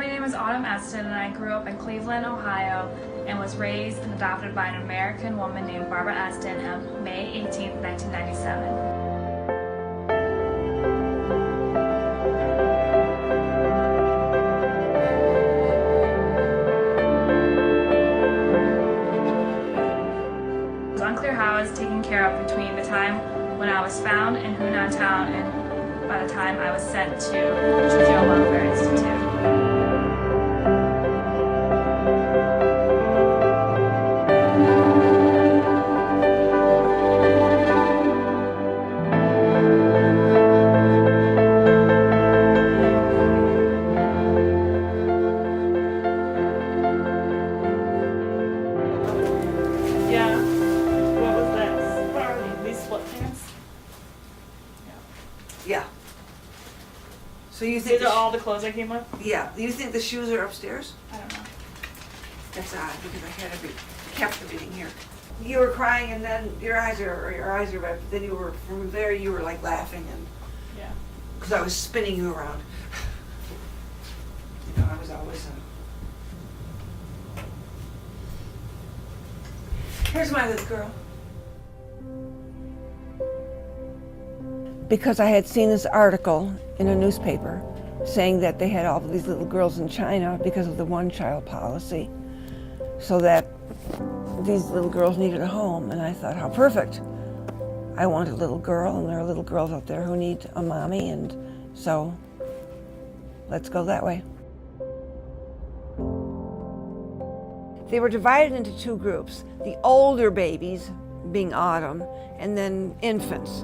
my name is Autumn Eston, and I grew up in Cleveland, Ohio, and was raised and adopted by an American woman named Barbara Eston on May 18, 1997. It was unclear how I was taken care of between the time when I was found in Hunan Town and by the time I was sent to Chujio Welfare Institute. Yeah. What was this? What are these split pants? Yeah. So you think These are all the clothes I came with? yeah, you think the shoes are upstairs? I don't know. That's odd because I had kept everything here. You were crying and then your eyes are red, but then you were from there you were like laughing and Yeah. because I was spinning you around. You know, I was always Here's my little girl. Because I had seen this article in a newspaper saying that they had all these little girls in China because of the one-child policy, so that these little girls needed a home, and I thought, how perfect. I want a little girl, and there are little girls out there who need a mommy, and so let's go that way. They were divided into two groups, the older babies being Autumn, and then infants.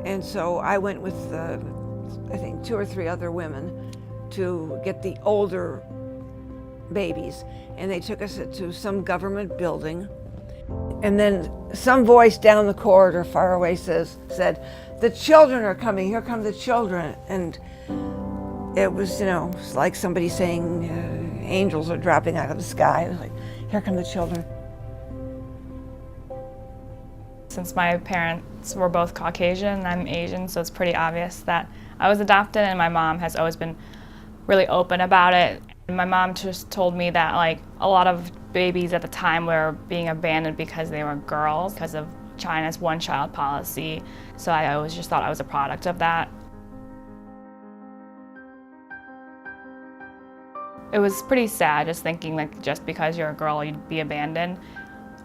And so I went with, I think, 2 or 3 other women to get the older babies. And they took us to some government building. And then some voice down the corridor far away said, the children are coming, here come the children. And it was, you know, it's like somebody saying angels are dropping out of the sky. It was like, here come the children. Since my parents were both Caucasian and I'm Asian, so it's pretty obvious that I was adopted, and my mom has always been really open about it. And my mom just told me that like a lot of babies at the time were being abandoned because they were girls, because of China's one-child policy. So I always just thought I was a product of that. It was pretty sad just thinking like just because you're a girl you'd be abandoned.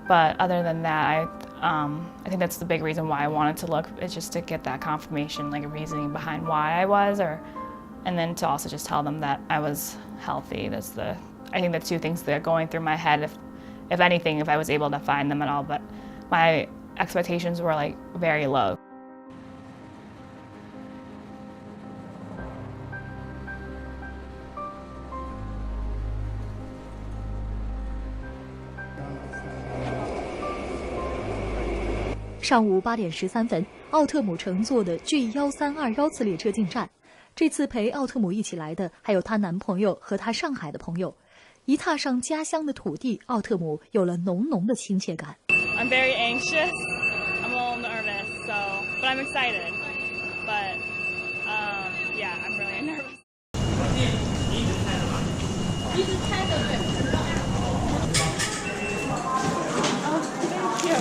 But other than that, I think that's the big reason why I wanted to look, is just to get that confirmation, like a reasoning behind why I was, and then to also just tell them that I was healthy. I think the two things that are going through my head, if anything, if I was able to find them at all, but my expectations were like very low.上午8点13分，奥特姆乘坐的 G1321次列车进站。这次陪奥特姆一起来的还有她男朋友和她上海的朋友。一踏上家乡的土地，奥特姆有了浓浓的亲切感。I'm very anxious. I'm a little nervous, but I'm excited. But yeah, I'm really nervous.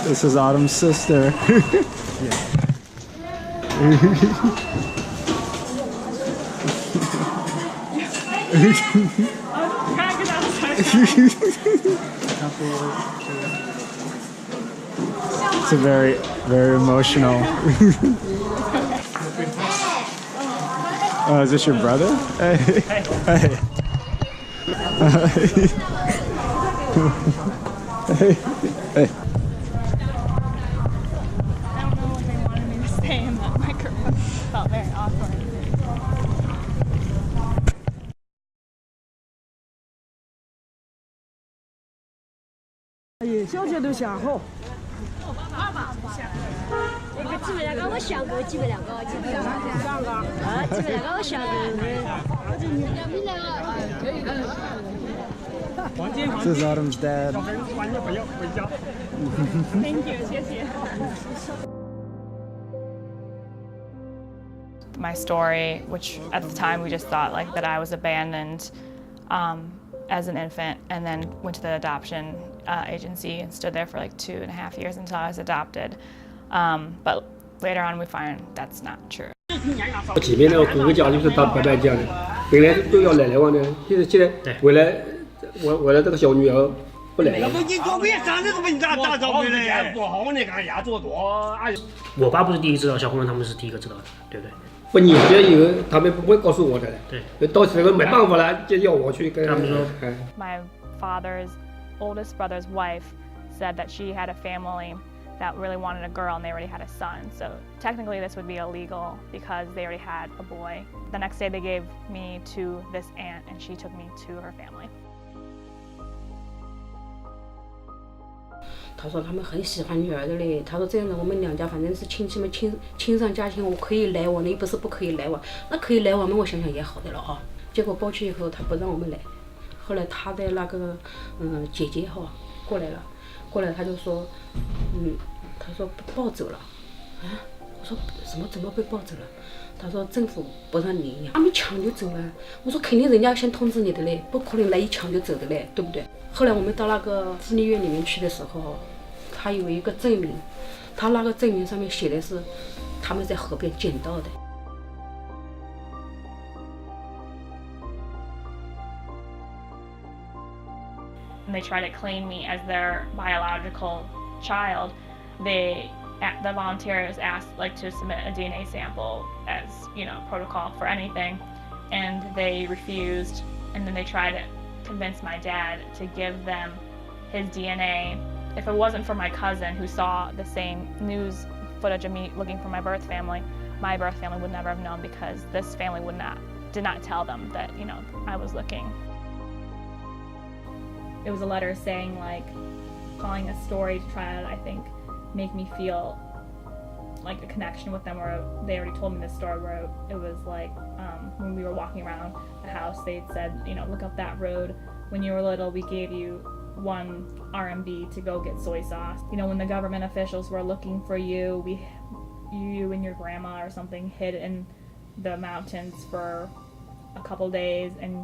This is Autumn's sister. It's a very, very emotional. Oh, is this your brother? Hey. Hey. Hey. Hey. I don't know if they wanted me to stay in that microphone. It felt very awkward. 小姐都下好。那个基本两个我上过，基本两个，基本两个，基本两个我上过。This is Autumn's dad. Thank you, 谢谢。 My story, which at the time we just thought like that I was abandoned, as an infant, and then went to the adoption agency and stood there for like 2.5 years until I was adopted. But later on, we find that's not true. 前面那个哥哥家就是他白白讲的，本来都要来往的，现在为了这个小女儿不来了。你做为啥这个问咋找回来呀？不好，你看呀，做多。我爸不是第一知道，小红人他们是第一个知道的，对不对？不，你这以后他们不会告诉我的。对，到时候没办法了，就要我去跟他们说。My father's oldest brother's wife said that she had a family that really wanted a girl and they already had a son. So technically this would be illegal because they already had a boy. The next day they gave me to this aunt and she took me to her family. 他说他们很喜欢女儿的嘞。他说这样子我们两家反正是亲戚们亲上加亲，我可以来往的，又不是不可以来往。那可以来往嘛，我想想也好的了啊。结果过去以后他不让我们来，后来他的那个姐姐哈过来了，他就说他说被抱走了啊。我说怎么被抱走了？他说政府不让领养，他们抢就走了。我说肯定人家先通知你的嘞，不可能来一抢就走的嘞，对不对？后来我们到那个私立院里面去的时候，他有一个证明，他那个证明上面写的是他们在河边捡到的。And they try to claim me as their biological child. The volunteers asked to submit a DNA sample as protocol for anything, and they refused. And then they tried to convince my dad to give them his DNA. If it wasn't for my cousin who saw the same news footage of me looking for my birth family would never have known because this family did not tell them that I was looking. It was a letter saying calling a story to try to make me feel like a connection with them, where they already told me this story where it was when we were walking around the house, they'd said, look up that road. When you were little, we gave you 1 RMB to go get soy sauce. When the government officials were looking for you, you and your grandma or something hid in the mountains for a couple days, and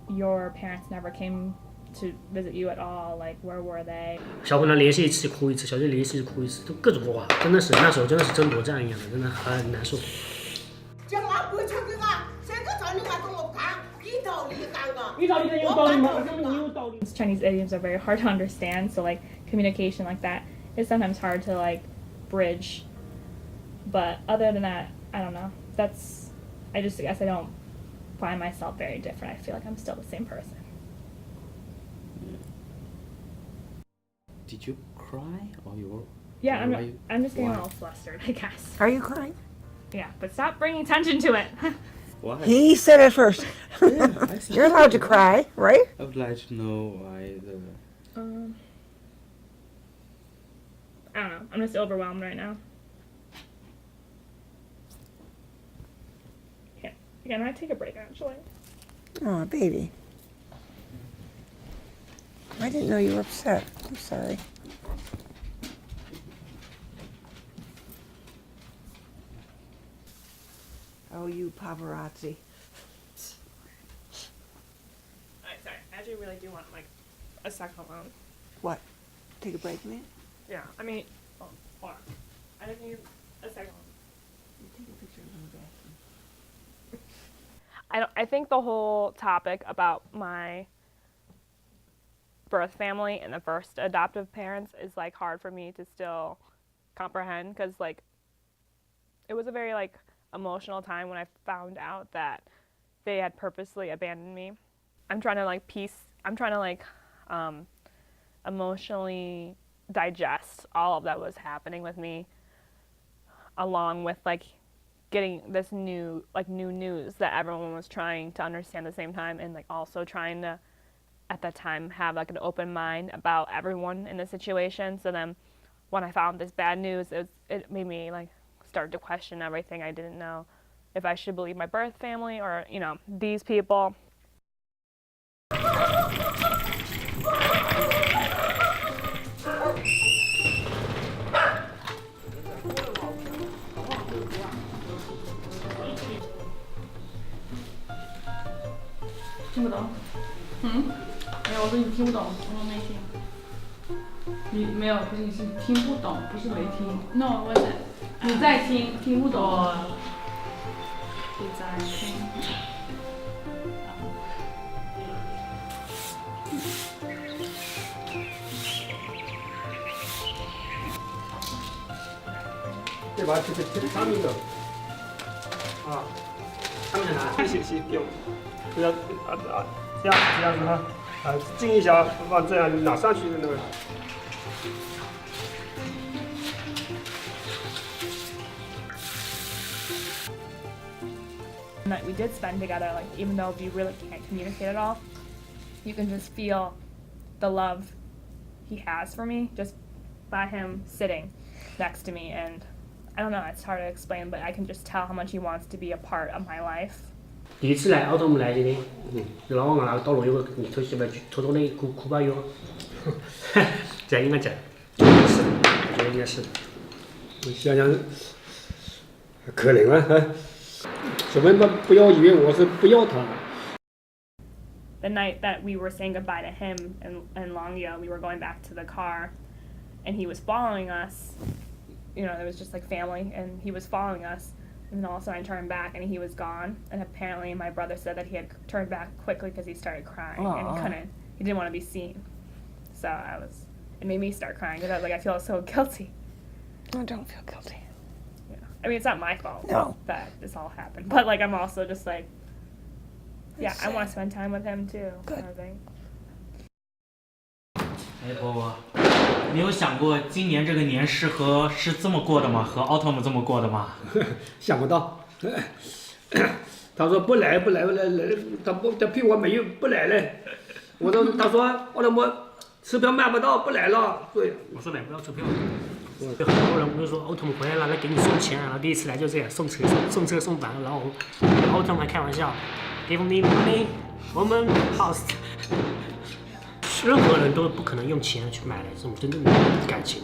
your parents never came to visit you at all. Where were they? 小红娘联系一次哭一次，小姐联系哭一次，都各种话，真的是那时候真的是争夺战一样的，真的很难受。Chinese idioms are very hard to understand, so communication like that is sometimes hard to bridge. But other than that, I don't know. I guess I don't find myself very different. I feel like I'm still the same person. Did you cry or you were? Yeah, I'm just getting all flustered, I guess. Are you crying? Yeah, but stop bringing attention to it. Why? He said it first. You're allowed to cry, right? I would like to know why I don't know. I'm just overwhelmed right now. Can I take a break, actually? Oh, baby. I didn't know you were upset. I'm sorry. Oh, you paparazzi. Sorry, I actually really do want a second alone. What? Take a break, man? Yeah, I mean, hold on. I just need a second alone. Take a picture of the bathroom. I think the whole topic about my birth family and the first adoptive parents is hard for me to still comprehend, because it was a very emotional time when I found out that they had purposely abandoned me. I'm trying to emotionally digest all of that was happening with me, along with getting this new news that everyone was trying to understand at the same time, and also trying to at that time have an open mind about everyone in the situation. So then when I found this bad news, it made me start to question everything. I didn't know if I should believe my birth family or these people. 师你听不懂，我没听。你没有，不是你是听不懂，不是没听。No， 我你在听，听不懂。你在听。对吧？这他们的啊，他们在哪？谢，不用，不要这样子哈，静一下，往这样拿上去的那个。That we did spend together, like even though we really can't communicate at all, you can just feel the love he has for me just by him sitting next to me. And I don't know, it's hard to explain, but I can just tell how much he wants to be a part of my life. 第一次来奥特姆来这里，老王那个道路有个偷西边偷偷的哭吧有，这应该这，是，我觉得应该是。我想想，可能啊，小朋友不要以为我是不要他。The night that we were saying goodbye to him in Longyear, we were going back to the car, and he was following us. You know, it was just like family, and he was following us. And then all of a sudden I turned back, and he was gone. And apparently my brother said that he had turned back quickly because he started crying, and he didn't want to be seen. So it made me start crying because I was like, I feel so guilty. Oh, don't feel guilty. Yeah. I mean, it's not my fault that this all happened, but like I'm also just like, yeah, I want to spend time with him too. Good. I think. 哎，波波，你有想过今年这个年是这么过的吗？和奥特姆这么过的吗？想不到，他说不来，他屁股没有不来了。他说奥特姆车票买不到，不来了。对，我说买不到车票。有很多人不是说奥特姆回来了，来给你送钱，然后第一次来就这样送车送板，然后奥特姆还开玩笑 ，Give me money， 我们 house。任何人都不可能用钱去买来这种真正的感情。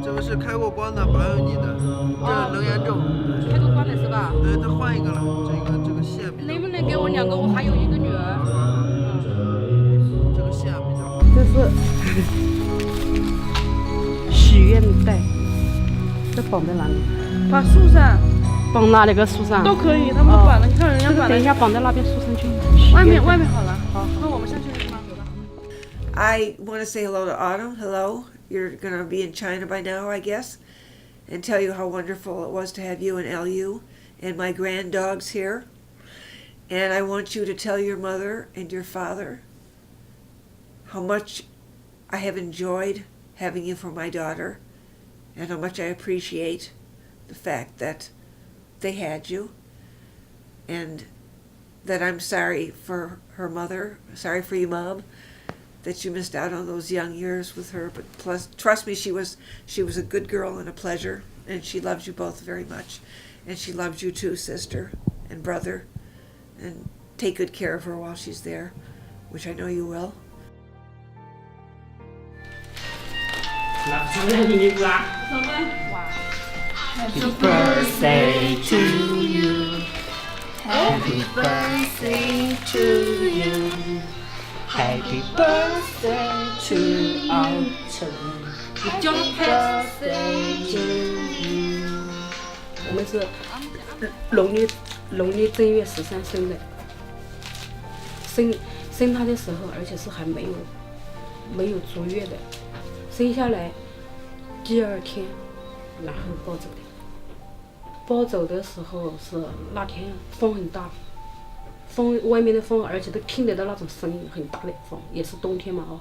这个是开过光的，保佑你的，这个能源证。开过光的是吧？对，再换一个了，这个线比较。能不能给我2个？我还有1个女儿。这个线比较好。这是许愿袋，这绑在哪里？把树上。绑哪里个树上？都可以，他们都绑了，你看人家绑的。等一下绑在那边树上去。外面好了。好，那我们下去就吗？ I want to say hello to Autumn. Hello. You're going to be in China by now, I guess. And tell you how wonderful it was to have you and LU and my grand dogs here. And I want you to tell your mother and your father how much I have enjoyed having you for my daughter and how much I appreciate the fact that they had you and that I'm sorry for her mother, sorry for you, Mom, that you missed out on those young years with her. But plus, trust me, she was a good girl and a pleasure, and she loves you both very much, and she loves you too, sister and brother. And take good care of her while she's there, which I know you will. Happy birthday to you. Happy birthday to you. Happy birthday to Autumn. Happy birthday to you. 我们是农历正月13生的，生他的时候，而且是还没有足月的，生下来第2天，然后抱走的。抱走的时候是那天风很大，外面的风，而且都听得到那种声音，很大的风，也是冬天嘛